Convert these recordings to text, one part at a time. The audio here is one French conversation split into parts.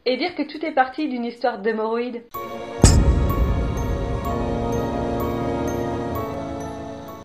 et dire que tout est parti d'une histoire d'hémorroïdes.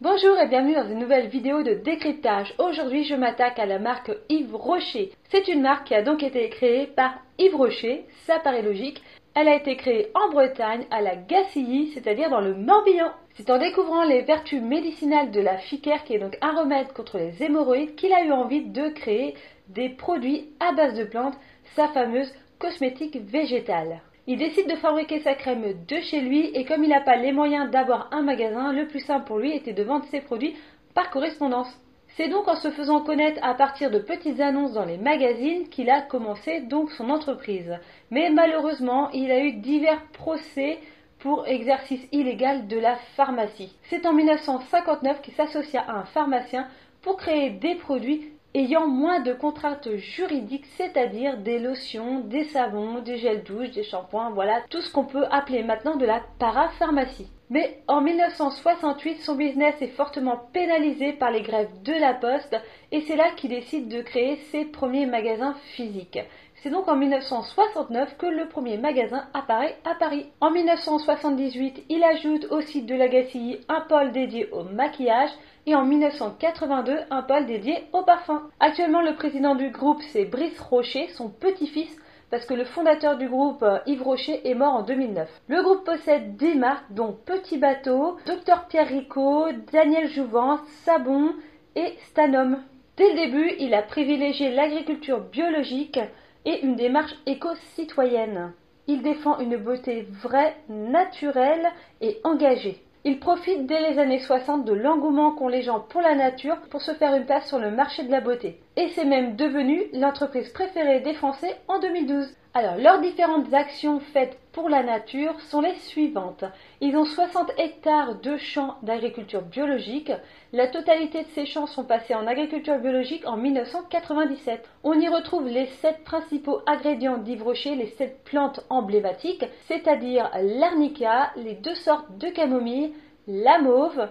Bonjour et bienvenue dans une nouvelle vidéo de décryptage. Aujourd'hui, je m'attaque à la marque Yves Rocher. C'est une marque qui a donc été créée par Yves Rocher, ça paraît logique. Elle a été créée en Bretagne, à la Gacilly, c'est-à-dire dans le Morbihan. C'est en découvrant les vertus médicinales de la ficaire, qui est donc un remède contre les hémorroïdes, qu'il a eu envie de créer des produits à base de plantes, sa fameuse cosmétique végétale. Il décide de fabriquer sa crème de chez lui et comme il n'a pas les moyens d'avoir un magasin, le plus simple pour lui était de vendre ses produits par correspondance. C'est donc en se faisant connaître à partir de petites annonces dans les magazines qu'il a commencé donc son entreprise. Mais malheureusement, il a eu divers procès pour exercice illégal de la pharmacie. C'est en 1959 qu'il s'associa à un pharmacien pour créer des produits ayant moins de contraintes juridiques, c'est-à-dire des lotions, des savons, des gels douche, des shampoings, voilà, tout ce qu'on peut appeler maintenant de la parapharmacie. Mais en 1968, son business est fortement pénalisé par les grèves de la Poste et c'est là qu'il décide de créer ses premiers magasins physiques. C'est donc en 1969 que le premier magasin apparaît à Paris. En 1978, il ajoute au site de la Gacilly un pôle dédié au maquillage et en 1982 un pôle dédié au parfum. Actuellement, le président du groupe, c'est Brice Rocher, son petit-fils, parce que le fondateur du groupe, Yves Rocher, est mort en 2009. Le groupe possède des marques dont Petit Bateau, Dr Pierre Ricot, Daniel Jouvence, Sabon et Stanum. Dès le début, il a privilégié l'agriculture biologique et une démarche éco-citoyenne. Il défend une beauté vraie, naturelle et engagée. Il profite dès les années 60 de l'engouement qu'ont les gens pour la nature pour se faire une place sur le marché de la beauté. Et c'est même devenu l'entreprise préférée des Français en 2012. Alors, leurs différentes actions faites pour la nature sont les suivantes. Ils ont 60 hectares de champs d'agriculture biologique. La totalité de ces champs sont passés en agriculture biologique en 1997. On y retrouve les 7 principaux ingrédients d'Yves Rocher, les 7 plantes emblématiques, c'est-à-dire l'arnica, les 2 sortes de camomille, la mauve,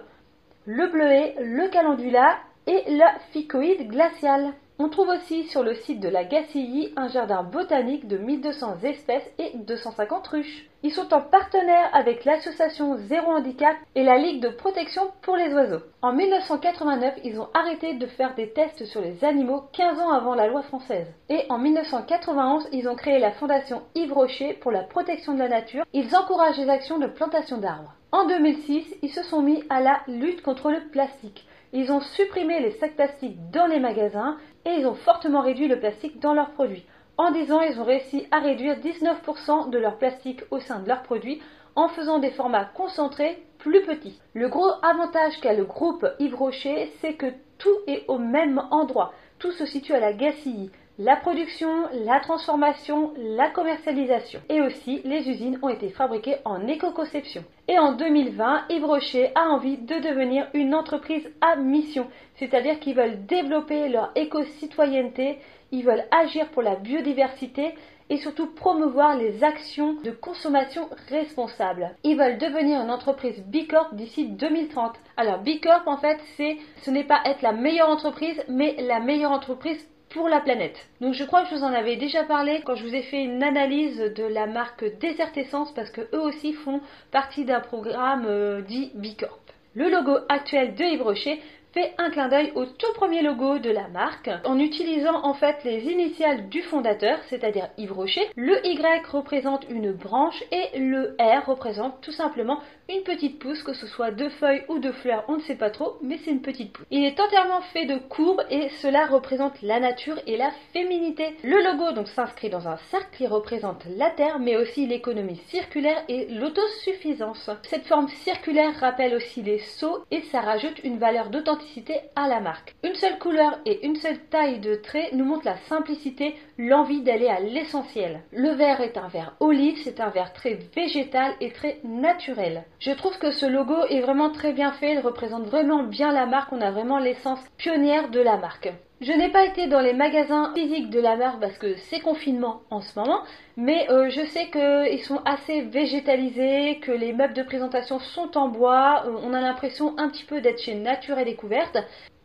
le bleuet, le calendula et la ficoïde glaciale. On trouve aussi sur le site de la Gacilly un jardin botanique de 1200 espèces et 250 ruches. Ils sont en partenaire avec l'association Zéro Handicap et la Ligue de protection pour les oiseaux. En 1989, ils ont arrêté de faire des tests sur les animaux 15 ans avant la loi française. Et en 1991, ils ont créé la fondation Yves Rocher pour la protection de la nature. Ils encouragent les actions de plantation d'arbres. En 2006, ils se sont mis à la lutte contre le plastique. Ils ont supprimé les sacs plastiques dans les magasins et ils ont fortement réduit le plastique dans leurs produits. En 10 ans, ils ont réussi à réduire 19% de leur plastique au sein de leurs produits en faisant des formats concentrés plus petits. Le gros avantage qu'a le groupe Yves Rocher, c'est que tout est au même endroit. Tout se situe à la Gacilly. La production, la transformation, la commercialisation et aussi les usines ont été fabriquées en éco-conception. Et en 2020, Yves Rocher a envie de devenir une entreprise à mission, c'est-à-dire qu'ils veulent développer leur éco-citoyenneté, ils veulent agir pour la biodiversité et surtout promouvoir les actions de consommation responsable. Ils veulent devenir une entreprise Bicorp d'ici 2030. Alors Bicorp en fait, ce n'est pas être la meilleure entreprise, mais la meilleure entreprise pour la planète. Donc je crois que je vous en avais déjà parlé quand je vous ai fait une analyse de la marque Desert Essence parce que eux aussi font partie d'un programme dit Bicorp. Le logo actuel de Yves Rocher fait un clin d'œil au tout premier logo de la marque en utilisant en fait les initiales du fondateur, c'est-à-dire Yves Rocher. Le Y représente une branche et le R représente tout simplement une petite pousse, que ce soit de feuilles ou de fleurs, on ne sait pas trop, mais c'est une petite pousse. Il est entièrement fait de courbes et cela représente la nature et la féminité. Le logo donc s'inscrit dans un cercle qui représente la terre, mais aussi l'économie circulaire et l'autosuffisance. Cette forme circulaire rappelle aussi les seaux et ça rajoute une valeur d'authenticité à la marque. Une seule couleur et une seule taille de trait nous montrent la simplicité, l'envie d'aller à l'essentiel. Le vert est un vert olive, c'est un vert très végétal et très naturel. Je trouve que ce logo est vraiment très bien fait, il représente vraiment bien la marque, on a vraiment l'essence pionnière de la marque. Je n'ai pas été dans les magasins physiques de la marque parce que c'est confinement en ce moment, mais je sais qu'ils sont assez végétalisés, que les meubles de présentation sont en bois, on a l'impression un petit peu d'être chez Nature et Découverte.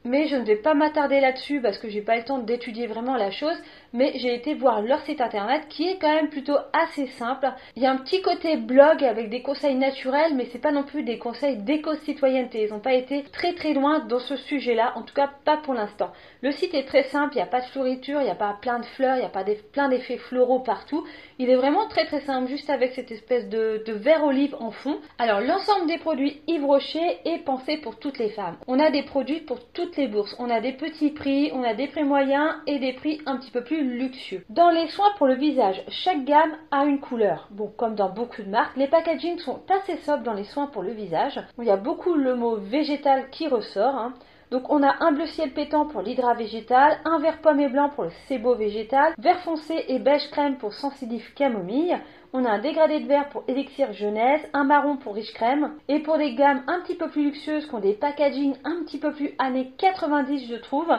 Mais je ne vais pas m'attarder là-dessus parce que j'ai pas le temps d'étudier vraiment la chose. mais j'ai été voir leur site internet qui est quand même plutôt assez simple. Il y a un petit côté blog avec des conseils naturels, mais c'est pas non plus des conseils d'éco-citoyenneté. Ils n'ont pas été très loin dans ce sujet-là, en tout cas pas pour l'instant. Le site est très simple, il n'y a pas de floriture, il n'y a pas plein de fleurs, il n'y a pas plein d'effets floraux partout. Il est vraiment très simple, juste avec cette espèce de vert olive en fond. Alors l'ensemble des produits Yves Rocher est pensé pour toutes les femmes. On a des produits pour toutes les bourses. On a des petits prix, on a des prix moyens et des prix un petit peu plus luxueux. Dans les soins pour le visage, chaque gamme a une couleur. Bon, comme dans beaucoup de marques, les packagings sont assez sobres dans les soins pour le visage. Il y a beaucoup le mot végétal qui ressort, hein. Donc on a un bleu ciel pétant pour l'hydra végétal, un vert pomme et blanc pour le sébo végétal, vert foncé et beige crème pour sensitif camomille. On a un dégradé de vert pour élixir jeunesse, un marron pour riche crème. Et pour des gammes un petit peu plus luxueuses, qui ont des packagings un petit peu plus années 90 je trouve,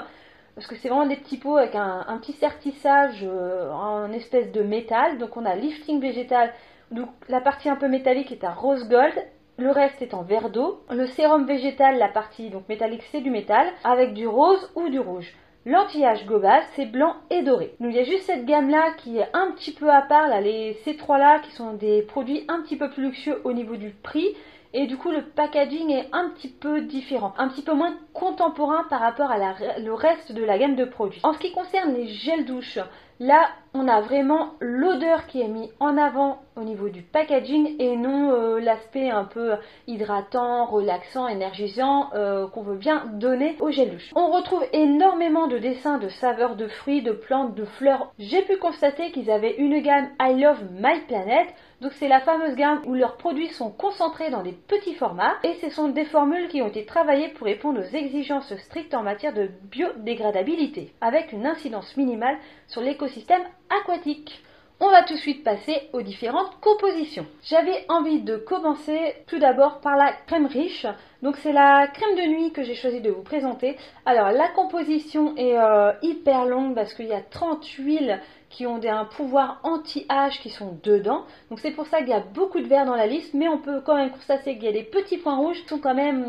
parce que c'est vraiment des petits pots avec un petit sertissage en espèce de métal. Donc on a lifting végétal, donc la partie un peu métallique est un rose gold. Le reste est en verre d'eau. Le sérum végétal, la partie donc métallique, c'est du métal, avec du rose ou du rouge. L'anti-âge global, c'est blanc et doré. Donc il y a juste cette gamme-là qui est un petit peu à part, là, ces trois-là qui sont des produits un petit peu plus luxueux au niveau du prix. Et du coup, le packaging est un petit peu différent, un petit peu moins contemporain par rapport à le reste de la gamme de produits. En ce qui concerne les gels douche, là, on a vraiment l'odeur qui est mise en avant au niveau du packaging et non l'aspect un peu hydratant, relaxant, énergisant qu'on veut bien donner au gel douche. On retrouve énormément de dessins de saveurs de fruits, de plantes, de fleurs. J'ai pu constater qu'ils avaient une gamme I Love My Planet. Donc c'est la fameuse gamme où leurs produits sont concentrés dans des petits formats et ce sont des formules qui ont été travaillées pour répondre aux exigences strictes en matière de biodégradabilité, avec une incidence minimale sur l'écosystème aquatique. On va tout de suite passer aux différentes compositions. J'avais envie de commencer tout d'abord par la crème riche. Donc c'est la crème de nuit que j'ai choisi de vous présenter. Alors la composition est hyper longue parce qu'il y a 30 huiles qui ont un pouvoir anti-âge qui sont dedans. Donc c'est pour ça qu'il y a beaucoup de vert dans la liste, mais on peut quand même constater qu'il y a des petits points rouges qui sont quand même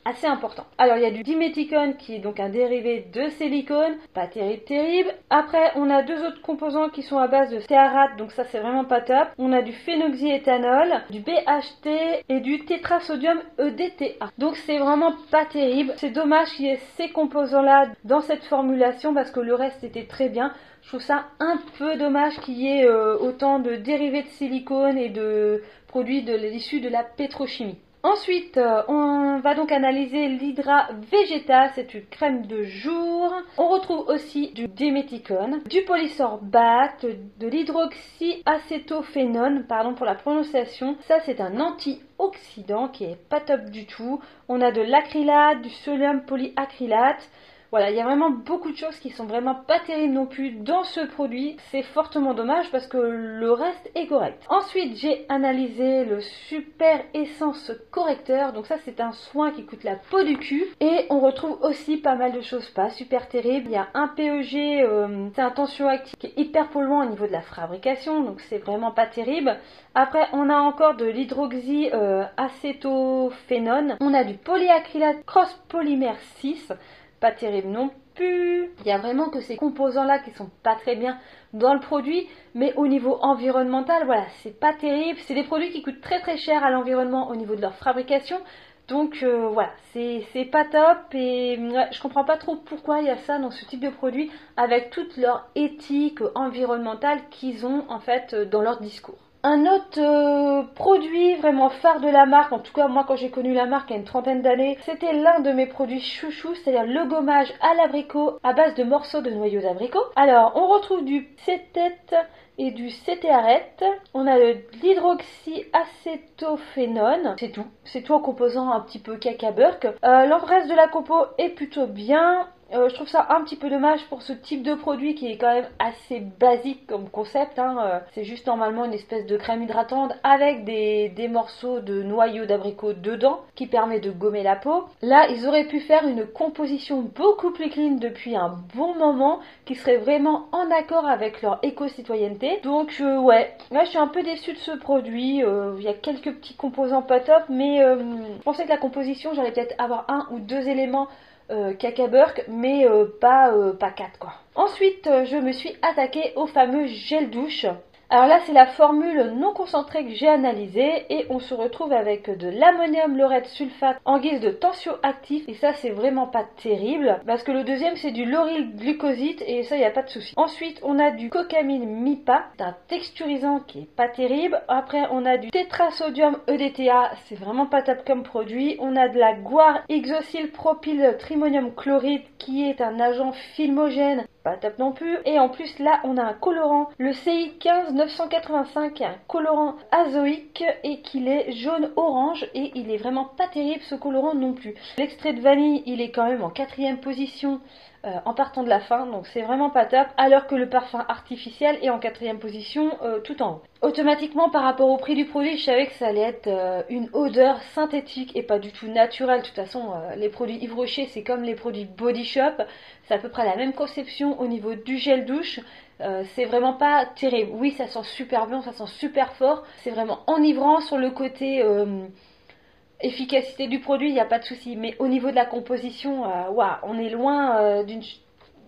assez important. Alors il y a du diméthicone qui est donc un dérivé de silicone, pas terrible. Après on a deux autres composants qui sont à base de stéarate, donc ça c'est vraiment pas top. On a du phénoxyéthanol, du BHT et du tétrasodium EDTA. Donc c'est vraiment pas terrible. C'est dommage qu'il y ait ces composants là dans cette formulation parce que le reste était très bien. Je trouve ça un peu dommage qu'il y ait autant de dérivés de silicone et de produits issus de la pétrochimie. Ensuite, on va donc analyser l'hydra végétal, c'est une crème de jour. On retrouve aussi du diméthicone, du polysorbate, de l'hydroxyacétophénone, pardon pour la prononciation. Ça, c'est un antioxydant qui est pas top du tout. On a de l'acrylate, du sodium polyacrylate. Voilà, il y a vraiment beaucoup de choses qui sont vraiment pas terribles non plus dans ce produit. C'est fortement dommage parce que le reste est correct. Ensuite, j'ai analysé le Super Essence Correcteur. Donc ça, c'est un soin qui coûte la peau du cul. Et on retrouve aussi pas mal de choses pas super terribles. Il y a un PEG, c'est un tensioactif qui est hyper polluant au niveau de la fabrication. Donc c'est vraiment pas terrible. Après, on a encore de l'hydroxyacétophénone. On a du polyacrylate cross polymère 6. Pas terrible non plus. Il y a vraiment que ces composants là qui sont pas très bien dans le produit, mais au niveau environnemental, voilà, c'est pas terrible. C'est des produits qui coûtent très cher à l'environnement au niveau de leur fabrication. Donc voilà, c'est pas top et ouais, je comprends pas trop pourquoi il y a ça dans ce type de produit avec toute leur éthique environnementale qu'ils ont en fait dans leur discours. Un autre produit vraiment phare de la marque, en tout cas moi quand j'ai connu la marque il y a une trentaine d'années, c'était l'un de mes produits chouchous, c'est-à-dire le gommage à l'abricot à base de morceaux de noyaux d'abricot. Alors on retrouve du cétète et du cétéarète, on a de l'hydroxyacétophénone, c'est tout en composant un petit peu caca burk. Le reste de la compo est plutôt bien. Je trouve ça un petit peu dommage pour ce type de produit qui est quand même assez basique comme concept. C'est juste normalement une espèce de crème hydratante avec des morceaux de noyaux d'abricot dedans qui permet de gommer la peau. Là, ils auraient pu faire une composition beaucoup plus clean depuis un bon moment qui serait vraiment en accord avec leur éco-citoyenneté. Donc ouais, là je suis un peu déçue de ce produit. Il y a quelques petits composants pas top, mais je pensais que la composition, j'allais peut-être avoir un ou deux éléments caca burk, mais pas 4 quoi. Ensuite, je me suis attaquée au fameux gel douche. Alors là, c'est la formule non concentrée que j'ai analysée et on se retrouve avec de l'ammonium laureth sulfate en guise de tensioactif et ça, c'est vraiment pas terrible parce que le deuxième, c'est du lauryl glucoside et ça, il n'y a pas de souci. Ensuite, on a du cocamine MIPA, c'est un texturisant qui est pas terrible. Après, on a du tétrasodium EDTA, c'est vraiment pas top comme produit. On a de la guar isoxylpropyltrimonium chloride qui est un agent filmogène, pas top non plus. Et en plus là on a un colorant, le CI 15 985, qui est un colorant azoïque et qu'il est jaune orange et il est vraiment pas terrible ce colorant non plus. L'extrait de vanille il est quand même en 4e position en partant de la fin, donc c'est vraiment pas top, alors que le parfum artificiel est en 4e position tout en haut. Automatiquement par rapport au prix du produit, je savais que ça allait être une odeur synthétique et pas du tout naturelle. De toute façon, les produits Yves Rocher, c'est comme les produits Body Shop, c'est à peu près la même conception au niveau du gel douche. C'est vraiment pas terrible. Oui, ça sent super bien, ça sent super fort, c'est vraiment enivrant. Sur le côté efficacité du produit, il n'y a pas de souci, mais au niveau de la composition, on est loin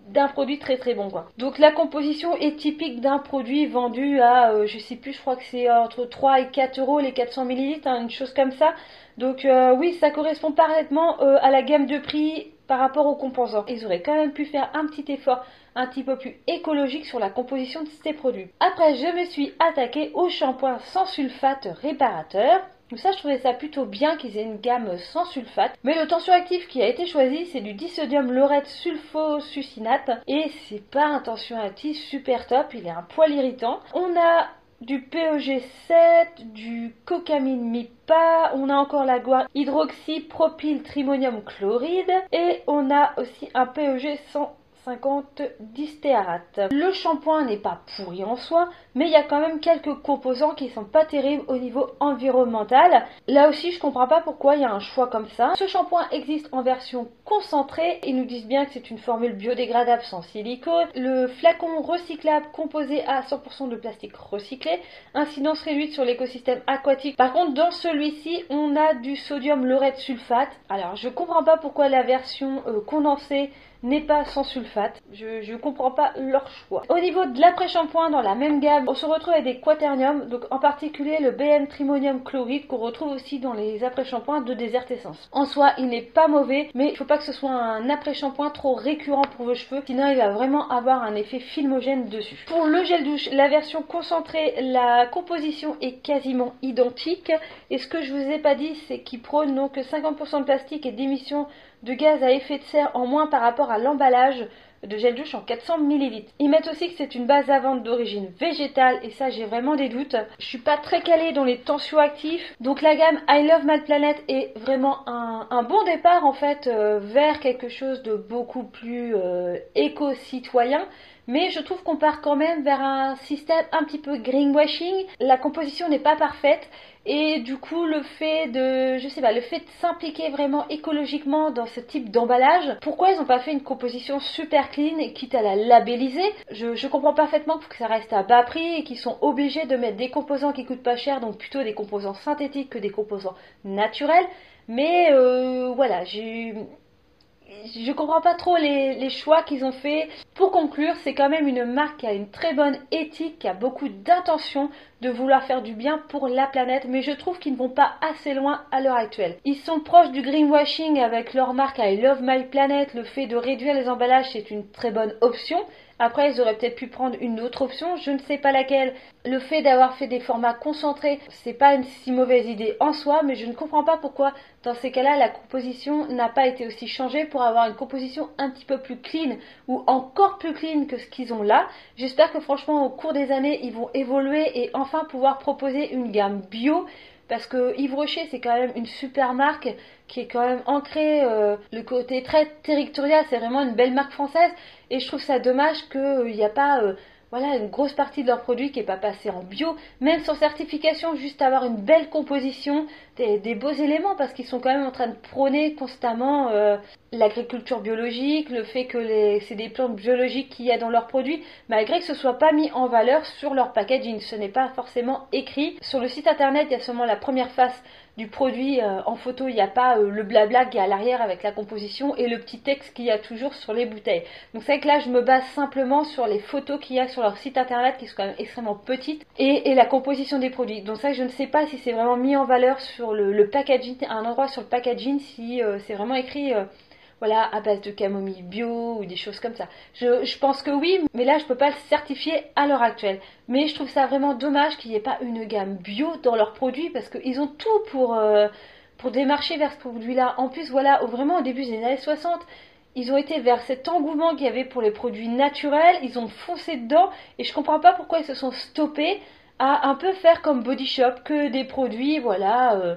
d'un produit très très bon quoi. Donc la composition est typique d'un produit vendu à je sais plus, je crois que c'est entre 3 et 4 euros les 400 ml, une chose comme ça. Donc oui, ça correspond parfaitement à la gamme de prix par rapport aux composants. Ils auraient quand même pu faire un petit effort un petit peu plus écologique sur la composition de ces produits. Après, je me suis attaquée au shampoing sans sulfate réparateur. Donc ça, je trouvais ça plutôt bien qu'ils aient une gamme sans sulfate. Mais le tensioactif qui a été choisi, c'est du disodium laureth sulfosuccinate. Et c'est pas un tensioactif super top, il est un poil irritant. On a du PEG7, du cocamine MIPA, on a encore la guar hydroxypropyltrimonium chloride et on a aussi un PEG 150 d'hystéarate. Le shampoing n'est pas pourri en soi, mais il y a quand même quelques composants qui sont pas terribles au niveau environnemental. Là aussi, je comprends pas pourquoi il y a un choix comme ça. Ce shampoing existe en version concentrée. Ils nous disent bien que c'est une formule biodégradable sans silicone. Le flacon recyclable composé à 100% de plastique recyclé. Incidence réduite sur l'écosystème aquatique. Par contre, dans celui-ci, on a du sodium laureth sulfate. Alors, je comprends pas pourquoi la version condensée n'est pas sans sulfate. Je comprends pas leur choix. Au niveau de l'après-shampoing, dans la même gamme, on se retrouve avec des quaterniums, donc en particulier le BN Trimonium Chloride qu'on retrouve aussi dans les après-shampoings de Desert Essence. En soi, il n'est pas mauvais, mais il faut pas que ce soit un après-shampoing trop récurrent pour vos cheveux, sinon il va vraiment avoir un effet filmogène dessus. Pour le gel douche, la version concentrée, la composition est quasiment identique. Et ce que je vous ai pas dit, c'est qu'il prône donc 50% de plastique et d'émissions de gaz à effet de serre en moins par rapport à l'emballage de gel douche en 400 ml. Ils mettent aussi que c'est une base à vente d'origine végétale et ça j'ai vraiment des doutes. Je suis pas très calée dans les tensioactifs, donc la gamme I Love My Planet est vraiment un bon départ en fait vers quelque chose de beaucoup plus éco-citoyen. Mais je trouve qu'on part quand même vers un système un petit peu greenwashing. La composition n'est pas parfaite et du coup le fait de, le fait de s'impliquer vraiment écologiquement dans ce type d'emballage, pourquoi ils n'ont pas fait une composition super clean et quitte à la labelliser? Je comprends parfaitement que ça reste à bas prix et qu'ils sont obligés de mettre des composants qui coûtent pas cher, donc plutôt des composants synthétiques que des composants naturels. Mais voilà, je comprends pas trop les choix qu'ils ont fait. Pour conclure, c'est quand même une marque qui a une très bonne éthique, qui a beaucoup d'intention de vouloir faire du bien pour la planète, mais je trouve qu'ils ne vont pas assez loin à l'heure actuelle. Ils sont proches du greenwashing avec leur marque I Love My Planet. Le fait de réduire les emballages, c'est une très bonne option. Après, ils auraient peut-être pu prendre une autre option, je ne sais pas laquelle. Le fait d'avoir fait des formats concentrés, c'est pas une si mauvaise idée en soi, mais je ne comprends pas pourquoi, dans ces cas-là, la composition n'a pas été aussi changée pour avoir une composition un petit peu plus clean ou encore plus clean que ce qu'ils ont là. J'espère que franchement, au cours des années, ils vont évoluer et enfin pouvoir proposer une gamme bio. Parce que Yves Rocher, c'est quand même une super marque qui est quand même ancrée, le côté très territorial, c'est vraiment une belle marque française. Et je trouve ça dommage qu'il n'y a pas voilà, une grosse partie de leur produit qui n'est pas passé en bio, même sans certification, juste avoir une belle composition, des beaux éléments, parce qu'ils sont quand même en train de prôner constamment l'agriculture biologique, le fait que c'est des plantes biologiques qu'il y a dans leurs produits, malgré que ce soit pas mis en valeur sur leur packaging. Ce n'est pas forcément écrit. Sur le site internet, il y a seulement la première face du produit en photo, il n'y a pas le blabla qui est à l'arrière avec la composition et le petit texte qu'il y a toujours sur les bouteilles. Donc c'est vrai que là je me base simplement sur les photos qu'il y a sur leur site internet qui sont quand même extrêmement petites et la composition des produits. Donc ça je ne sais pas si c'est vraiment mis en valeur sur le packaging, à un endroit sur le packaging, si c'est vraiment écrit voilà, à base de camomille bio ou des choses comme ça. Je pense que oui, mais là je peux pas le certifier à l'heure actuelle. Mais je trouve ça vraiment dommage qu'il n'y ait pas une gamme bio dans leurs produits parce qu'ils ont tout pour démarcher vers ce produit-là. En plus, voilà, vraiment au début des années 60, ils ont été vers cet engouement qu'il y avait pour les produits naturels, ils ont foncé dedans et je comprends pas pourquoi ils se sont stoppés à un peu faire comme Body Shop, que des produits, voilà,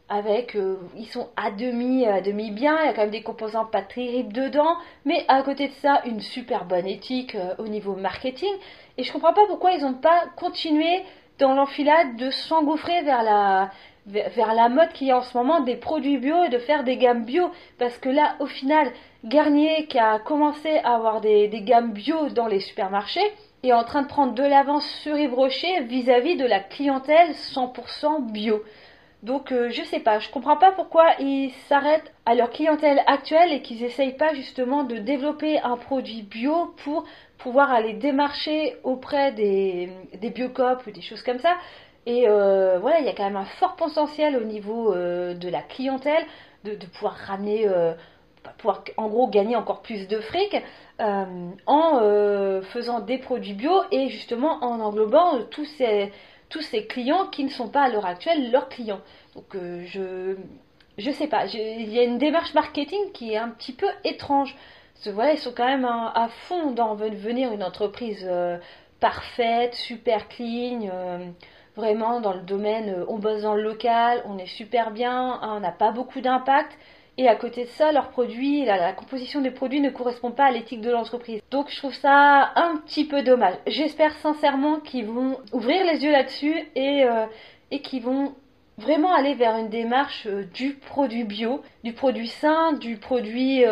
avec, ils sont à demi bien, il y a quand même des composants pas terribles dedans, mais à côté de ça, une super bonne éthique au niveau marketing. Et je comprends pas pourquoi ils n'ont pas continué dans l'enfilade de s'engouffrer vers la mode qu'il y a en ce moment des produits bio et de faire des gammes bio. Parce que là, au final, Garnier qui a commencé à avoir des gammes bio dans les supermarchés, est en train de prendre de l'avance sur Yves Rocher vis-à-vis de la clientèle 100% bio. Donc je sais pas, je comprends pas pourquoi ils s'arrêtent à leur clientèle actuelle et qu'ils essayent pas justement de développer un produit bio pour pouvoir aller démarcher auprès des biocoop ou des choses comme ça. Et voilà, il y a quand même un fort potentiel au niveau de la clientèle de pouvoir ramener, pouvoir en gros gagner encore plus de fric en faisant des produits bio et justement en englobant tous ces clients qui ne sont pas à l'heure actuelle leurs clients. Donc je sais pas, il y a une démarche marketing qui est un petit peu étrange. Parce que, voilà, ils sont quand même à fond dans devenir une entreprise parfaite, super clean, vraiment dans le domaine, on bosse dans le local, on est super bien, hein, on n'a pas beaucoup d'impact. Et à côté de ça, leurs produits, la composition des produits ne correspond pas à l'éthique de l'entreprise. Donc je trouve ça un petit peu dommage. J'espère sincèrement qu'ils vont ouvrir les yeux là-dessus et qu'ils vont vraiment aller vers une démarche du produit bio, du produit sain, du produit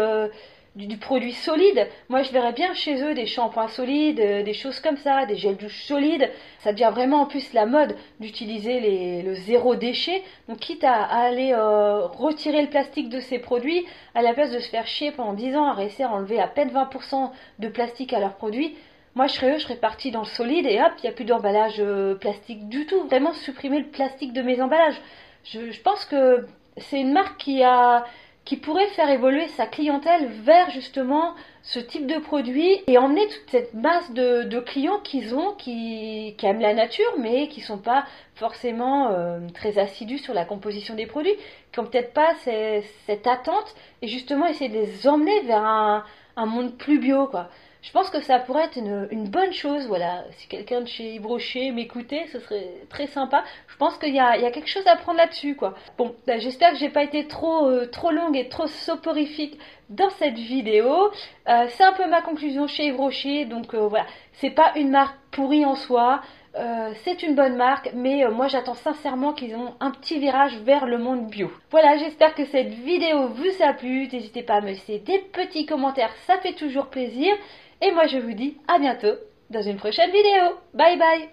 solide. Moi, je verrais bien chez eux des shampoings solides, des choses comme ça, des gels douche solides. Ça devient vraiment en plus la mode d'utiliser le zéro déchet. Donc, quitte à aller retirer le plastique de ces produits, à la place de se faire chier pendant 10 ans à réussir à enlever à peine 20% de plastique à leurs produits, moi, je serais partie dans le solide et hop, il n'y a plus d'emballage plastique du tout. Vraiment supprimer le plastique de mes emballages. Je pense que c'est une marque qui pourrait faire évoluer sa clientèle vers justement ce type de produit et emmener toute cette masse de clients qu'ils ont, qui aiment la nature, mais qui ne sont pas forcément très assidus sur la composition des produits, qui n'ont peut-être pas cette attente, et justement essayer de les emmener vers un monde plus bio, quoi. Je pense que ça pourrait être une bonne chose, voilà. Si quelqu'un de chez Yves Rocher m'écoutait, ce serait très sympa. Je pense qu'il y a quelque chose à prendre là-dessus, quoi. Bon, bah, j'espère que j'ai pas été trop longue et trop soporifique dans cette vidéo. C'est un peu ma conclusion chez Yves Rocher, donc voilà. C'est pas une marque pourrie en soi. C'est une bonne marque, mais moi j'attends sincèrement qu'ils ont un petit virage vers le monde bio. Voilà, j'espère que cette vidéo vous a plu. N'hésitez pas à me laisser des petits commentaires, ça fait toujours plaisir. Et moi je vous dis à bientôt dans une prochaine vidéo. Bye bye.